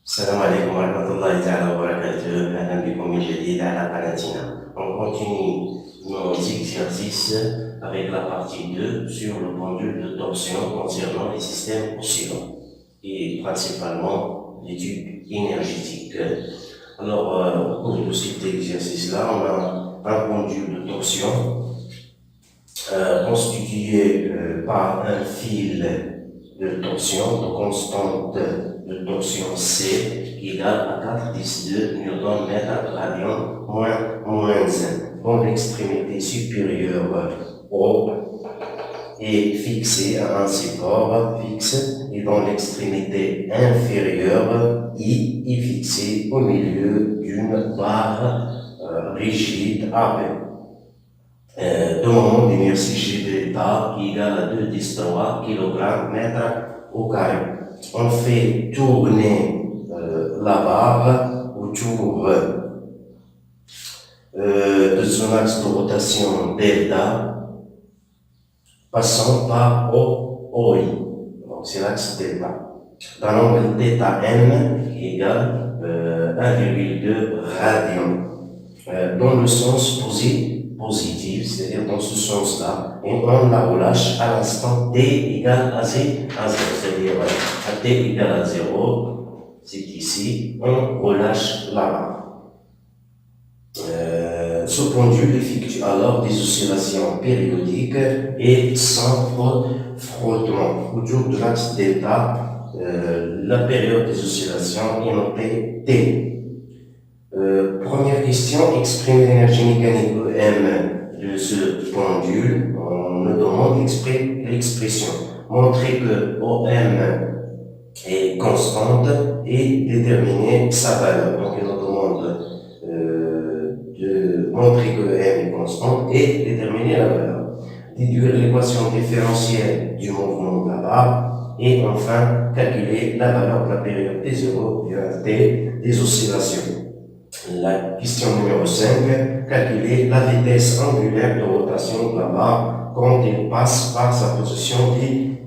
السلام عليكم ورحمة الله تعالى وبركاته. أهلا بكم من جديد على قناتنا. On continue nos exercices avec la partie 2 sur le pendule de torsion concernant les systèmes oscillants et principalement l'étude énergétique. Alors, pour tout cet exercice-là, on a un pendule de torsion constitué par un fil de torsion de constante de torsion C égale à 4,10 Nm radian moins 1. Quand l'extrémité supérieure O est fixée à un support fixe et dans l'extrémité inférieure I est fixée au milieu d'une barre rigide AB. De moment d'inertie G delta égale à 2,3 kg mètre au carré. On fait tourner la barre autour de son axe de rotation delta, passant par OI. Donc c'est l'axe delta. Dans l'angle θm égale 1,2 radian. Dans le sens positif, c'est-à-dire dans ce sens-là, et on la relâche à l'instant t égale à 0, c'est-à-dire à t égale à 0, c'est ici, on relâche la barre. Ce pendule effectue alors des oscillations périodiques et sans frottement. Autour de l'axe delta, la période des oscillations est notée T. Première question, exprimer l'énergie mécanique EM de ce pendule. On me demande l'expression. Montrer que OM est constante et déterminer sa valeur. Donc, on nous demande de montrer que EM est constante et déterminer la valeur. Déduire l'équation différentielle du mouvement de la barre. Et enfin, calculer la valeur de la période T0 et T des oscillations. La question numéro 5, calculer la vitesse angulaire de rotation de la barre quand elle passe par sa position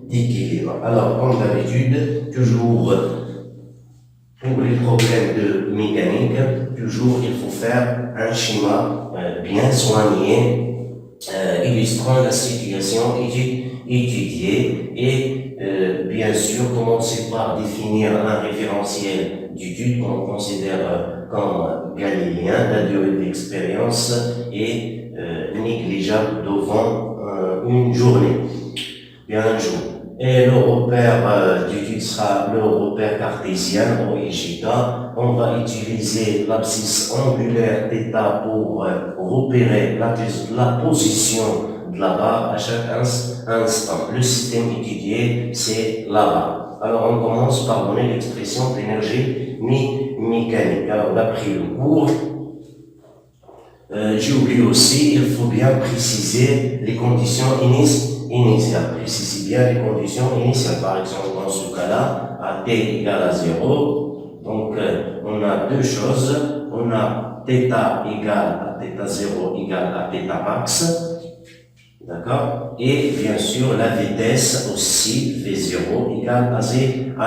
d'équilibre. Alors, comme d'habitude, toujours pour les problèmes de mécanique, toujours il faut faire un schéma bien soigné, illustrant la situation étudiée et bien sûr commencer par définir un référentiel d'étude qu'on considère comme galiléen. La durée d'expérience est négligeable devant une journée, bien un jour. Et le repère d'étude sera le repère cartésien, O et J. On va utiliser l'abscisse angulaire θ pour repérer la position de la barre à chaque instant. Le système étudié, c'est la barre. Alors on commence par donner l'expression de l'énergie mécanique. Alors d'après le cours, j'ai oublié aussi, il faut bien préciser les conditions initiales. Précisez bien les conditions initiales. Par exemple, dans ce cas-là, à t égale à 0, donc on a deux choses. On a θ égale à θ0 égale à θ max. D'accord? Et bien sûr, la vitesse aussi, V0 égale à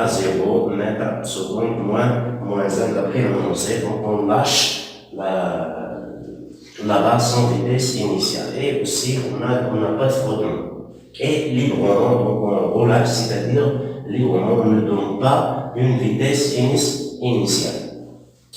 0 mètre seconde moins 1 d'après l'énoncé. Donc on lâche la barre sans vitesse initiale. Et aussi, on n'a pas de frottement. Et librement, donc on relâche, c'est-à-dire librement, on ne donne pas une vitesse initiale.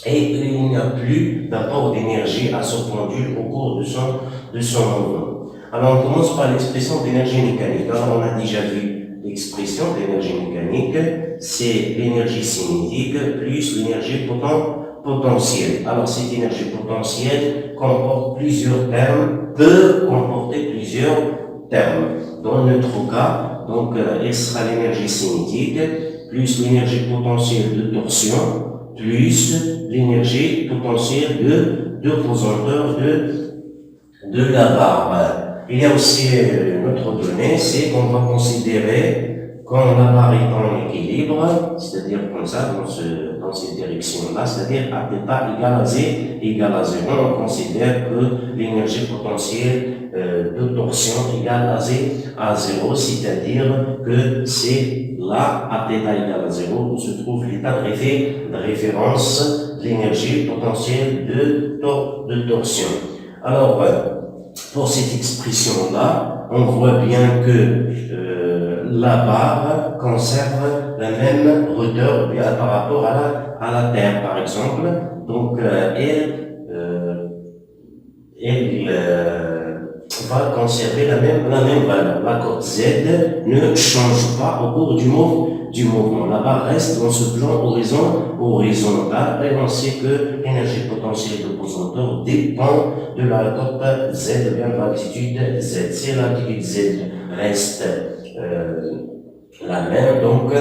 Et il n'y a plus d'apport d'énergie à ce pendule au cours de son mouvement. Alors, on commence par l'expression d'énergie mécanique. Alors, on a déjà vu l'expression d'énergie mécanique, c'est l'énergie cinétique plus l'énergie potentielle. Alors, cette énergie potentielle comporte plusieurs termes, peut comporter plusieurs termes. Dans notre cas, donc, elle sera l'énergie cinétique plus l'énergie potentielle de torsion plus l'énergie potentielle de pesanteur de la barre. Il y a aussi une autre donnée, c'est qu'on va considérer quand la barre est en équilibre, c'est-à-dire comme ça, dans cette direction-là, c'est-à-dire à θ égale à 0, on considère que l'énergie potentielle de torsion égale à 0, c'est-à-dire que c'est là, à θ égale à 0, se trouve l'état de référence de l'énergie potentielle de torsion. Alors, pour cette expression-là, on voit bien que la barre conserve la même hauteur par rapport à la Terre, par exemple. Donc, elle va conserver la même valeur. La cote Z ne change pas au cours du mouvement. La barre reste dans ce plan horizontal et on sait que l'énergie potentielle de pesanteur dépend de la cote Z, ou bien de l'altitude Z. Si l'altitude Z reste la même, donc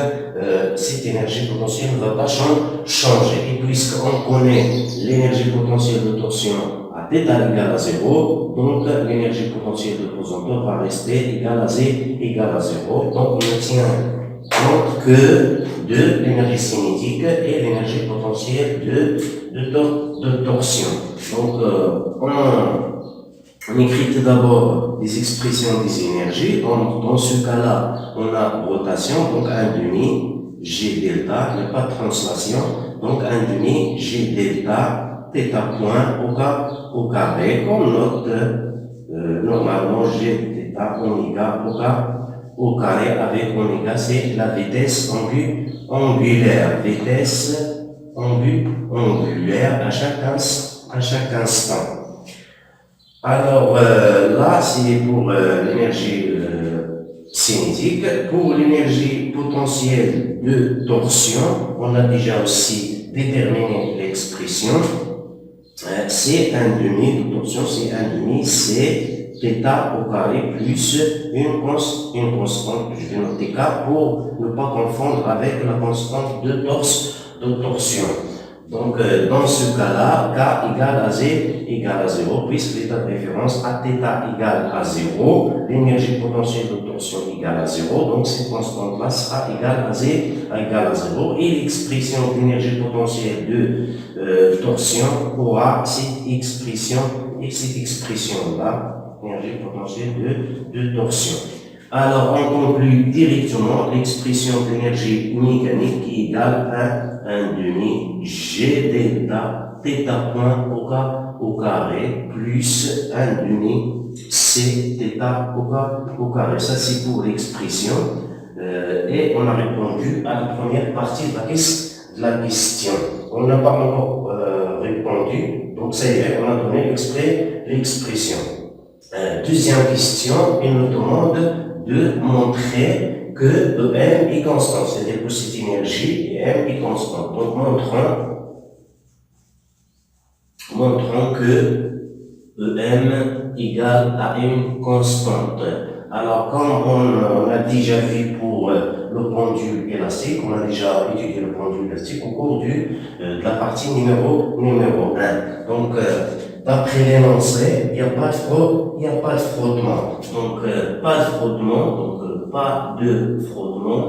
cette énergie potentielle ne va pas changer. Et puisqu'on connaît l'énergie potentielle de torsion à θ égale à 0, donc l'énergie potentielle de pesanteur va rester égale à 0. Donc on ne tient compte que de l'énergie cinétique et l'énergie potentielle de torsion. Donc on écrit tout d'abord les expressions des énergies. Dans ce cas-là, on a rotation, donc 1/2 G delta, il n'y a pas de translation, donc 1/2 G delta θ point au carré, qu'on note normalement G θ oméga au carré avec oméga, c'est la vitesse angulaire, angulaire à chaque instant. Alors là, c'est pour l'énergie cinétique. Pour l'énergie potentielle de torsion, on a déjà aussi déterminé l'expression. C'est 1/2 de torsion, c'est 1/2, c'est θ au carré plus une constante, je vais noter K pour ne pas confondre avec la constante de torsion. Donc, dans ce cas-là, K égale à 0, puisque l'état de référence à θ égale à 0, l'énergie potentielle de torsion égale à 0, donc cette constante-là sera égale à 0, et l'expression d'énergie potentielle de torsion aura cette expression-là, énergie potentielle de torsion. Alors, on conclut directement l'expression d'énergie mécanique qui est égale à 1/2 G delta θ point au carré plus 1/2 C θ au carré. Ça, c'est pour l'expression. Et on a répondu à la première partie de la question. On n'a pas encore répondu, donc ça y est, on a donné l'expression. Deuxième question, il nous demande de montrer que EM est constant, c'est-à-dire que cette énergie EM est constante. Donc montrons que EM égale à une constante. Alors, comme on a déjà vu pour le pendule élastique, on a déjà étudié le pendule élastique au cours de la partie numéro 1. Donc, d'après l'énoncé, il n'y a pas de frottement. Donc, pas de frottement.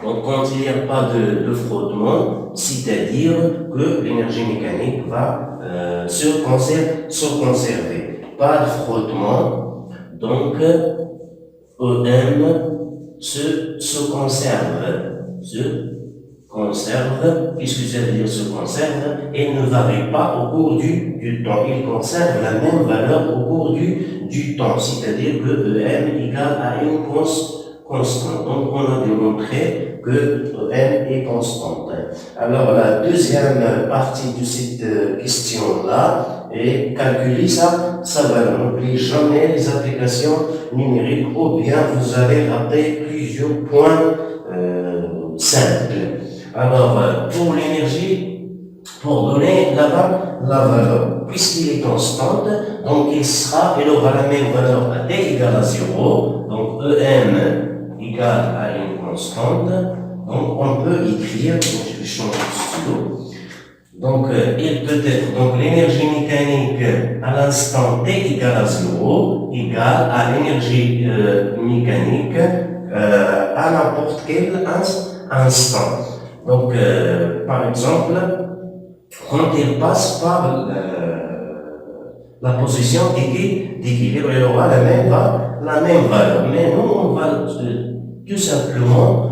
Donc, quand il n'y a pas de frottement, c'est-à-dire que l'énergie mécanique va se conserver. Pas de frottement, donc EM se conserve, qu'est-ce que ça veut dire se conserve? Et ne varie pas au cours du temps. Il conserve la même valeur au cours du temps, c'est-à-dire que EM égale à une constante. Donc on a démontré que EM est constante. Alors la deuxième partie de cette question-là est calculer sa valeur. N'oubliez jamais les applications numériques ou bien vous allez rater plusieurs points simples. Alors, pour l'énergie, pour donner la valeur, puisqu'il est constante, donc il aura la même valeur à t égale à 0, donc EM égale à une constante, donc on peut écrire, je vais changer de stylo, donc il peut être, donc l'énergie mécanique à l'instant t égale à 0 égale à l'énergie mécanique à n'importe quel instant. Donc, par exemple, quand il passe par la position d'équilibre, il aura la même valeur. Mais nous, on va tout simplement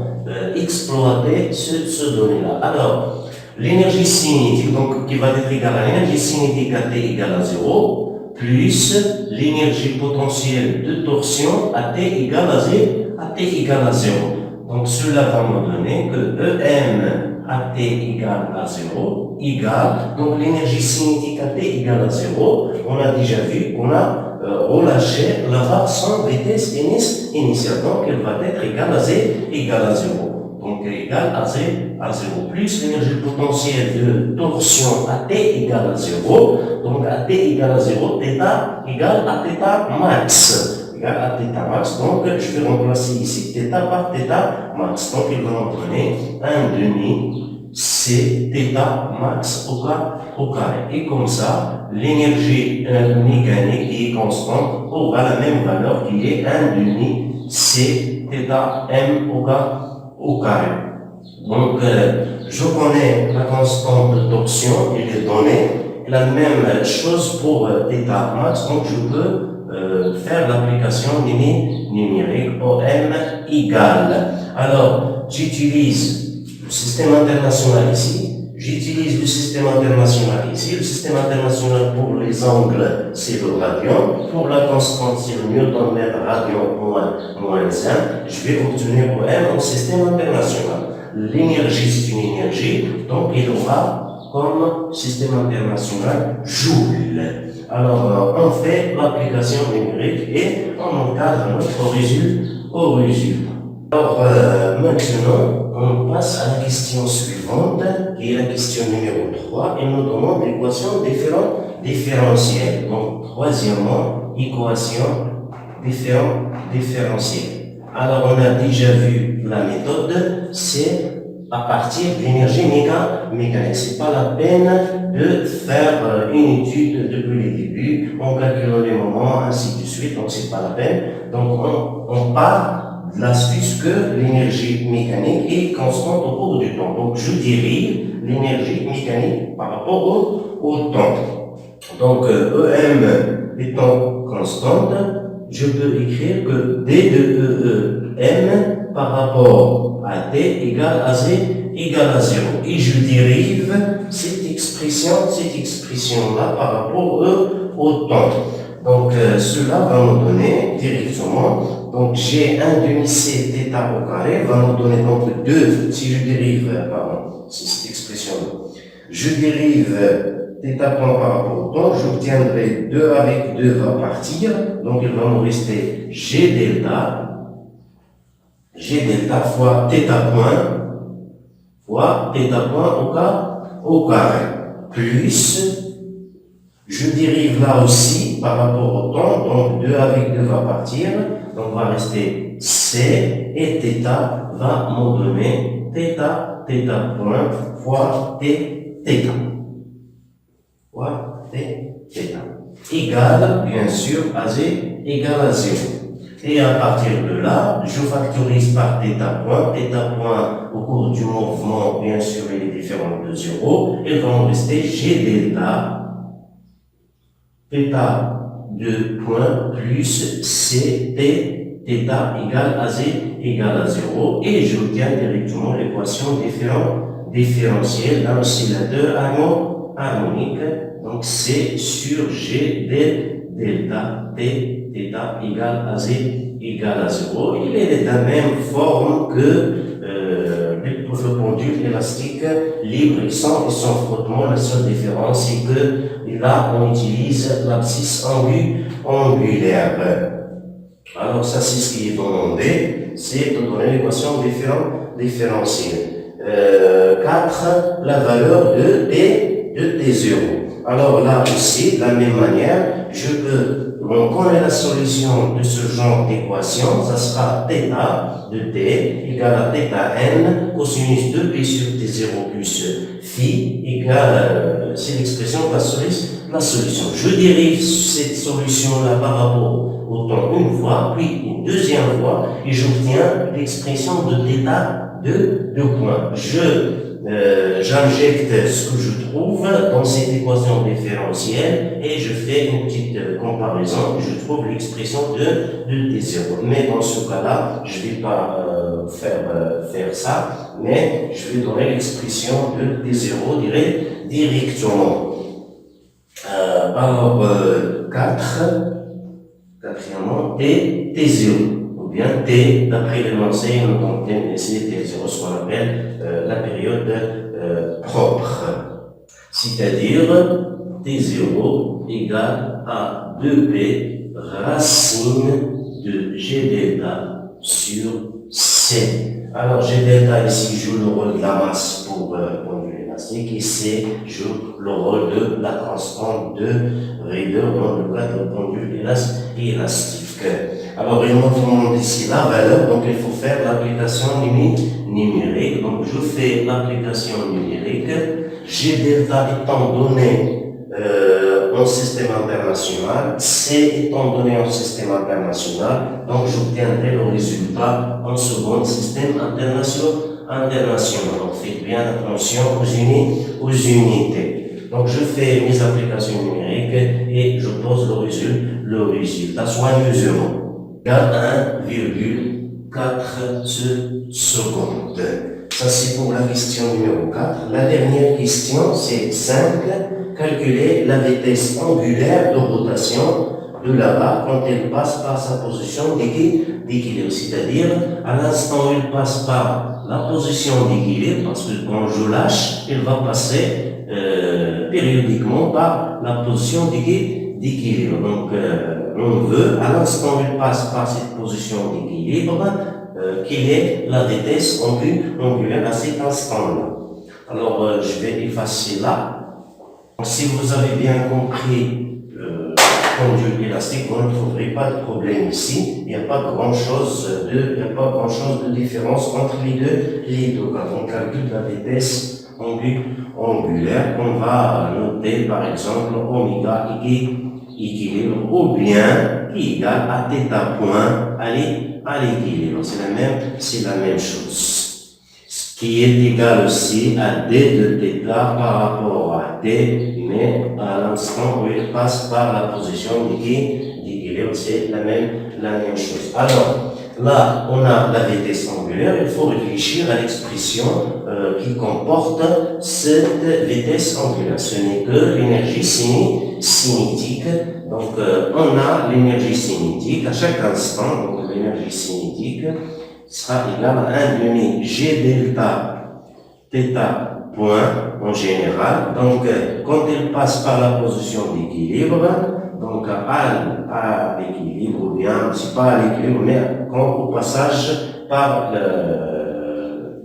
exploiter ce donné-là. Alors, l'énergie cinétique, donc qui va être égale à l'énergie cinétique à T égale à 0, plus l'énergie potentielle de torsion à T égale à 0. Donc cela va me donner que EM à T égale à 0 égale, donc l'énergie cinétique à T égale à 0, on a déjà vu qu'on a relâché la barre sans vitesse initiale, donc elle va être égale à 0. Donc égale à 0, plus l'énergie potentielle de torsion à T égale à 0, donc à T égale à 0, θ égale à θ max, égale à θ max, donc je vais remplacer ici θ par θ max, donc il va me donner 1 demi C θ max au carré, et comme ça, l'énergie mécanique qui est constante aura la même valeur qui est 1 demi C θ m au carré. Donc, je connais la constante de torsion et les données. La même chose pour θ max, donc je peux faire l'application numérique OM égale. Alors, j'utilise le système international ici. J'utilise le système international ici. Le système international pour les angles, c'est le radian. Pour la constante, c'est le newton mètre radian moins 1. Je vais obtenir OM au système international. L'énergie, c'est une énergie, donc il aura comme système international joule. Alors, on fait l'application numérique et on encadre notre résultat. Alors, maintenant, on passe à la question suivante, qui est la question numéro 3, et nous demande l'équation différentielle. Donc, troisièmement, équation différentielle. Alors, on a déjà vu la méthode, c'est à partir de l'énergie mécanique. C'est pas la peine de faire une étude depuis le début, on calcule les moments, ainsi de suite, donc c'est pas la peine. Donc, on part de l'astuce que l'énergie mécanique est constante au cours du temps. Donc, je dérive l'énergie mécanique par rapport au temps. Donc, EM étant constante, je peux écrire que D de EM par rapport à T égale à 0. Et je dérive cette expression-là par rapport au temps. Donc, cela va me donner directement, donc j'ai 1 demi C θ au carré, va me donner donc 2, si je dérive, pardon, c'est cette expression-là. Je dérive θ point par rapport au temps, j'obtiendrai 2 avec 2 va partir, donc il va me rester G delta fois θ point au carré, plus, je dérive là aussi par rapport au temps, donc 2 avec 2 va partir, donc va rester C, et θ va me donner θ point fois θ. Fois θ. Égale, bien sûr, à 0. Et à partir de là, je factorise par θ point au cours du mouvement, bien sûr, il est différent de 0, et va me rester G delta, θ de point plus C T θ égale à 0, et j'obtiens directement l'équation différentielle d'un oscillateur harmonique. Donc C sur G delta T θ égale à 0. Il est de la même forme que le pendule élastique libre et sans frottement. La seule différence, c'est que là, on utilise l'abscisse angulaire. Alors, ça, c'est ce qui est demandé, c'est de donner l'équation différentielle. 4, la valeur de T0. Alors là aussi, de la même manière, on connaît la solution de ce genre d'équation, ça sera θ de T égale à θn cosinus 2π sur T0 plus phi égale, c'est l'expression de la solution. Je dérive cette solution-là par rapport au temps une fois, puis une deuxième fois, et j'obtiens l'expression de θ de point. J'injecte ce que je trouve dans cette équation différentielle et je fais une petite comparaison et je trouve l'expression de T0. Mais dans ce cas-là, je ne vais pas faire ça, mais je vais donner l'expression de T0 directement. Alors, 4, quatrièmement, T0. Ou bien T, d'après l'énoncé, donc c'est T0, ce qu'on appelle la période propre. C'est-à-dire T0 égale à 2P racine de G delta sur C. Alors G delta ici joue le rôle de la masse pour pendule élastique et C joue le rôle de la constante de Rieder dans le cas de pendule élastique. Alors il montre ici la valeur, donc il faut faire l'application numérique. Donc je fais l'application numérique. G delta étant donné en système international, C étant donné en système international, donc j'obtiendrai le résultat en second système international. Donc faites bien attention aux unités. Donc je fais mes applications numériques et je pose le résultat soigneusement égale 1,4 secondes. Ça, c'est pour la question numéro 4. La dernière question, c'est 5. Calculer la vitesse angulaire de rotation de la barre quand elle passe par sa position d'équilibre. C'est-à-dire, à l'instant où elle passe par la position d'équilibre, parce que quand je lâche, elle va passer périodiquement par la position d'équilibre. Donc, on veut, à l'instant où elle passe par cette position d'équilibre, quelle est la vitesse angulaire à cet instant-là. Alors, je vais effacer là. Donc, si vous avez bien compris pendule élastique, vous ne trouverez pas de problème ici. Il n'y a pas grand-chose de différence entre les deux cas. On calcule la vitesse angulaire qu'on va noter par exemple oméga équilibre ou bien qui égale à θ point à l'équilibre. C'est la même chose. Ce qui est égal aussi à d de θ par rapport à t, mais à l'instant où il passe par la position d'équilibre, c'est la même chose. Alors, là, on a la vitesse angulaire, il faut réfléchir à l'expression qui comporte cette vitesse angulaire. Ce n'est que l'énergie cinétique. Donc, on a l'énergie cinétique à chaque instant, donc l'énergie cinétique sera égale à 1 demi G delta θ point en général. Donc, quand elle passe par la position d'équilibre, donc à l'équilibre, ou bien, c'est pas à l'équilibre, mais quand au passage par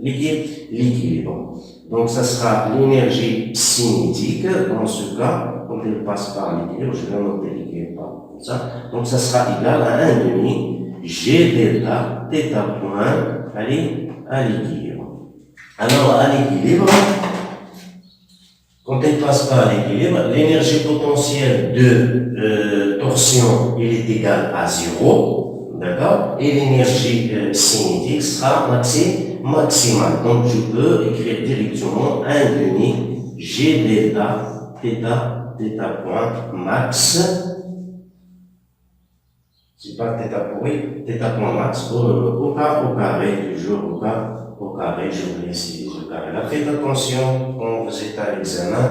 l'équilibre. Donc, ça sera l'énergie cinétique, dans ce cas, quand elle passe par l'équilibre, je vais noter l'équilibre comme ça. Donc, ça sera égal à 1 demi G delta θ point à l'équilibre. Alors, à l'équilibre, quand elle passe par l'équilibre, l'énergie potentielle de torsion, elle est égale à 0, d'accord? Et l'énergie cinétique sera maximale. Donc, je peux écrire directement 1 demi G delta θ point max. C'est pas θ point max au carré, toujours au carré, je vais essayer au carré. Là, faites attention quand vous êtes à l'examen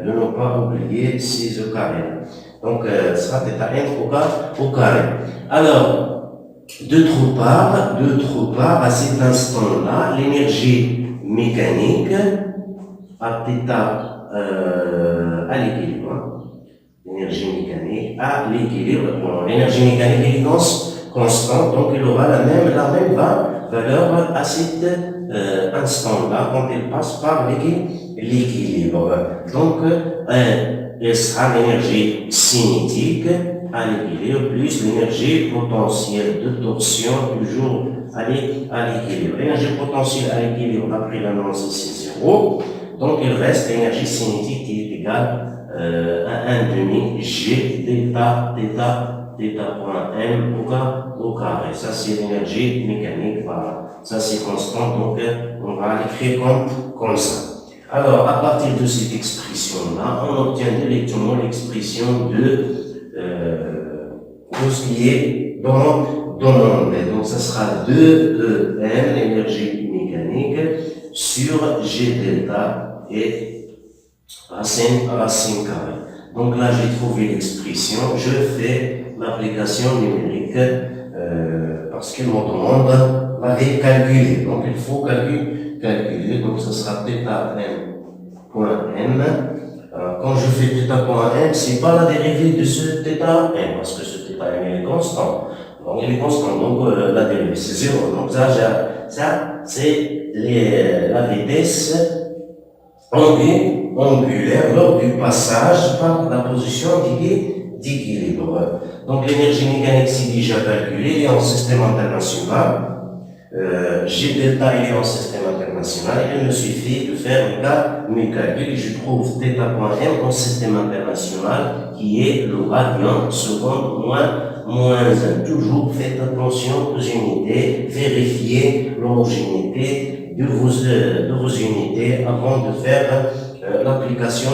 de ne pas oublier ces au carré. Donc, ce sera θn au carré. Alors, d'autre part, à cet instant-là, l'énergie mécanique à θ à l'équilibre. L'énergie mécanique à l'équilibre. L'énergie mécanique est constante, donc il aura la même valeur à cet instant-là quand elle passe par l'équilibre. Donc, elle sera l'énergie cinétique à l'équilibre plus l'énergie potentielle de torsion toujours à l'équilibre. L'énergie potentielle à l'équilibre, d'après l'annonce, c'est 0. Donc, il reste l'énergie cinétique qui est égale à 1 demi G delta point M au carré. Ça, c'est l'énergie mécanique. Voilà. Ça, c'est constant. Donc, on va l'écrire comme ça. Alors, à partir de cette expression-là, on obtient directement l'expression de ce qui est dans demandée. Donc, ça sera 2EM, l'énergie mécanique, sur G delta et racine carrée. Donc là, j'ai trouvé l'expression, je fais l'application numérique parce qu'il me demande la calculer. Donc il faut calculer, donc ce sera θm point m. Quand je fais θ point m, c'est pas la dérivée de ce θm, parce que ce θm est constant. Donc il est constant, donc la dérivée c'est 0. Donc ça c'est la vitesse angulaire lors du passage par la position d'équilibre. Donc l'énergie mécanique c'est déjà calculée, elle est en système international. G delta il est en système international, il me suffit de faire mes calculs et je trouve θ.m en système international qui est le radian seconde moins 1. Toujours faites attention aux unités, vérifiez l'homogénéité de vos unités avant de faire l'application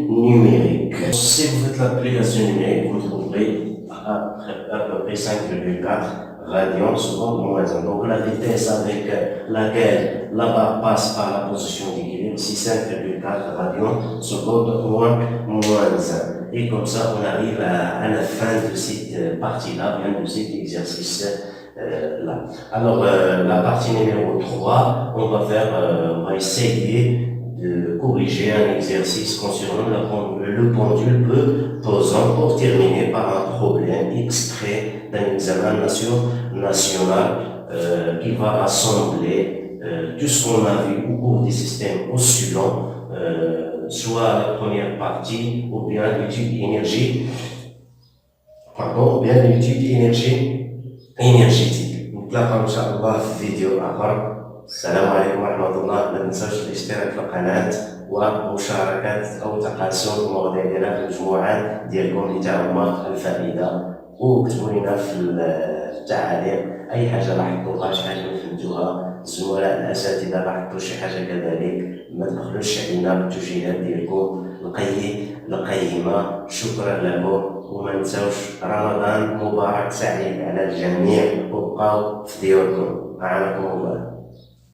numérique. Si vous faites l'application numérique, vous trouverez à peu près 5,4 radians seconde moins 1. Donc la vitesse avec laquelle la barre passe par la position d'équilibre, c'est 5,4 radians seconde moins 1. Et comme ça, on arrive à la fin de cette partie-là, bien de cet exercice là. Alors, la partie numéro 3, on va essayer de corriger un exercice concernant le pendule pesant pour terminer par un problème extrait d'un examen national qui va rassembler tout ce qu'on a vu au cours des systèmes oscillants, soit la première partie ou bien l'étude énergétique. Donc là, Inch'Allah, في فيديو آخر. السلام عليكم ورحمة الله. ما تنساوش الاشتراك في القناة ومشاركة أو تقاسم المواضيع ديالنا في المجموعات ديالكم اللي تاهما الفائدة، وكتبوا لنا في التعاليق أي حاجة لاحظتوها، شي حاجة ما فهمتوها، الزملاء الأساتذة لاحظتوا شي حاجة كذلك، ما تبخلوش علينا بالتوجيهات ديالكم القيمة. شكرا لكم، وما نساوش رمضان مبارك سعيد على الجميع، وبقاو في ديوركم. أعانكم الله.